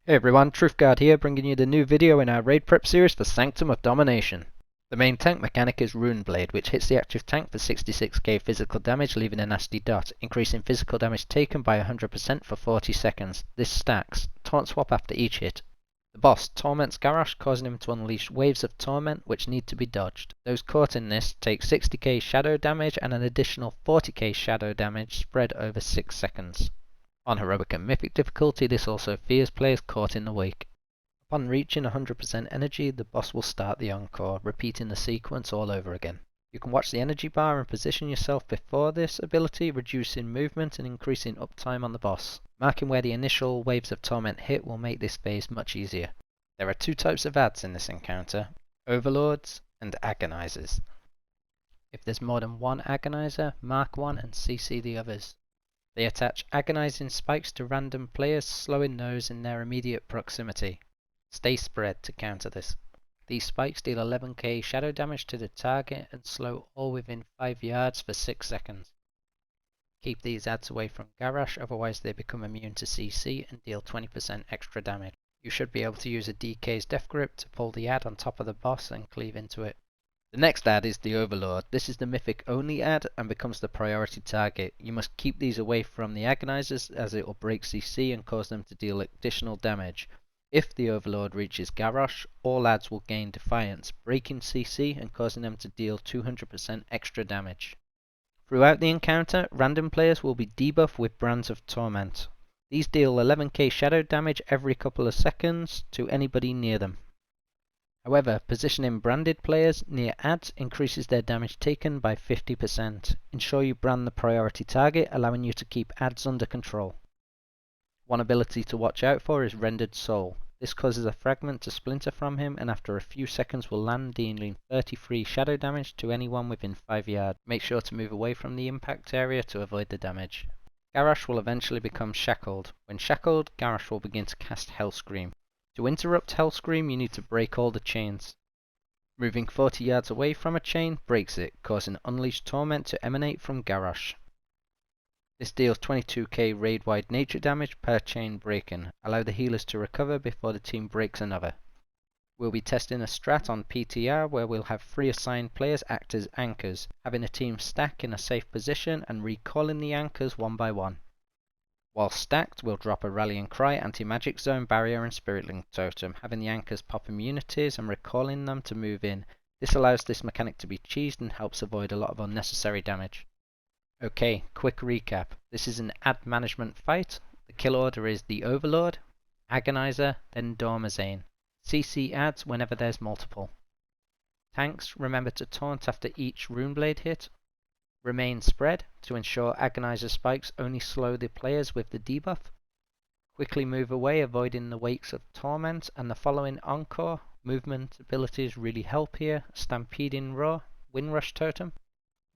Hey everyone, Truthguard here, bringing you the new video in our raid prep series for Sanctum of Domination. The main tank mechanic is Rune Blade, which hits the active tank for 66k physical damage, leaving a nasty dot, increasing physical damage taken by 100% for 40 seconds. This stacks. Taunt swap after each hit. The boss torments Garrosh, causing him to unleash waves of torment which need to be dodged. Those caught in this take 60k shadow damage and an additional 40k shadow damage spread over 6 seconds. On Heroic and Mythic difficulty, this also fears players caught in the wake. Upon reaching 100% energy, the boss will start the encore, repeating the sequence all over again. You can watch the energy bar and position yourself before this ability, reducing movement and increasing uptime on the boss. Marking where the initial waves of torment hit will make this phase much easier. There are two types of adds in this encounter, Overlords and Agonizers. If there's more than one Agonizer, mark one and CC the others. They attach agonizing spikes to random players, slowing those in their immediate proximity. Stay spread to counter this. These spikes deal 11k shadow damage to the target and slow all within 5 yards for 6 seconds. Keep these adds away from Garrosh, otherwise they become immune to CC and deal 20% extra damage. You should be able to use a DK's Death Grip to pull the add on top of the boss and cleave into it. The next add is the Overlord. This is the mythic only add and becomes the priority target. You must keep these away from the Agonizers as it will break CC and cause them to deal additional damage. If the Overlord reaches Garrosh, all adds will gain Defiance, breaking CC and causing them to deal 200% extra damage. Throughout the encounter, random players will be debuffed with Brands of Torment. These deal 11k shadow damage every couple of seconds to anybody near them. However, positioning branded players near adds increases their damage taken by 50%. Ensure you brand the priority target, allowing you to keep adds under control. One ability to watch out for is Rendered Soul. This causes a fragment to splinter from him and after a few seconds will land, dealing 33 shadow damage to anyone within 5 yards. Make sure to move away from the impact area to avoid the damage. Garrosh will eventually become shackled. When shackled, Garrosh will begin to cast Hellscream. To interrupt Hellscream, you need to break all the chains. Moving 40 yards away from a chain breaks it, causing Unleashed Torment to emanate from Garrosh. This deals 22k raid-wide nature damage per chain breaking. Allow the healers to recover before the team breaks another. We'll be testing a strat on PTR where we'll have 3 assigned players act as anchors, having a team stack in a safe position and recalling the anchors one by one. While stacked, we'll drop a Rallying Cry, Anti-Magic Zone, Barrier and Spirit Link Totem, having the anchors pop immunities and recalling them to move in. This allows this mechanic to be cheesed and helps avoid a lot of unnecessary damage. Okay, quick recap. This is an add management fight. The kill order is the Overlord, Agonizer, then Dormazain. CC adds whenever there's multiple. Tanks, remember to taunt after each Runeblade hit. Remain spread to ensure Agonizer spikes only slow the players with the debuff. Quickly move away, avoiding the wakes of Torment, and the following encore. Movement abilities really help here. Stampeding Roar, Windrush Totem.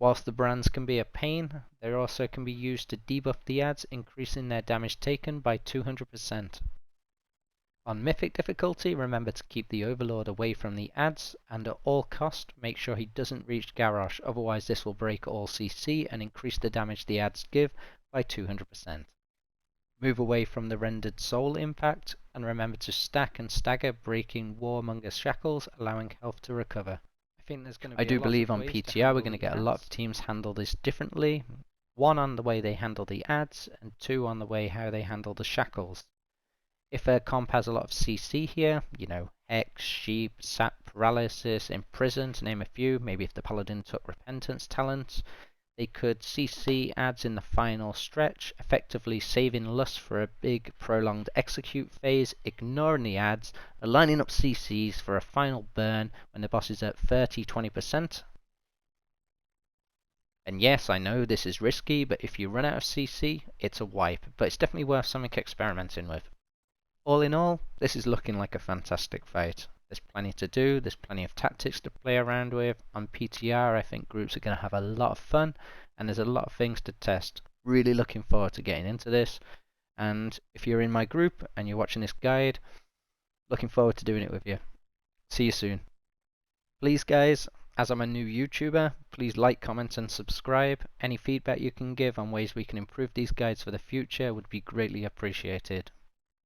Whilst the brands can be a pain, they also can be used to debuff the adds, increasing their damage taken by 200%. On Mythic difficulty, remember to keep the Overlord away from the adds, and at all cost, make sure he doesn't reach Garrosh, otherwise this will break all CC and increase the damage the adds give by 200%. Move away from the Rendered Soul impact, and remember to stack and stagger, breaking Warmonger's shackles, allowing health to recover. I do believe on PTR we're going to get a lot of teams handle this differently. 1 on the way they handle the adds, and 2 on the way how they handle the shackles. If a comp has a lot of CC here, you know, Hex, Sheep, Sap, Paralysis, Imprison, to name a few, maybe if the Paladin took Repentance talents, they could CC adds in the final stretch, effectively saving Lust for a big prolonged execute phase, ignoring the adds, aligning up CCs for a final burn when the boss is at 30-20%. And yes, I know this is risky, but if you run out of CC, it's a wipe, but it's definitely worth something experimenting with. All in all, this is looking like a fantastic fight. There's plenty to do, there's plenty of tactics to play around with. On PTR, I think groups are going to have a lot of fun, and there's a lot of things to test. Really looking forward to getting into this, and if you're in my group and you're watching this guide, looking forward to doing it with you. See you soon. Please guys, as I'm a new YouTuber, please like, comment and subscribe. Any feedback you can give on ways we can improve these guides for the future would be greatly appreciated.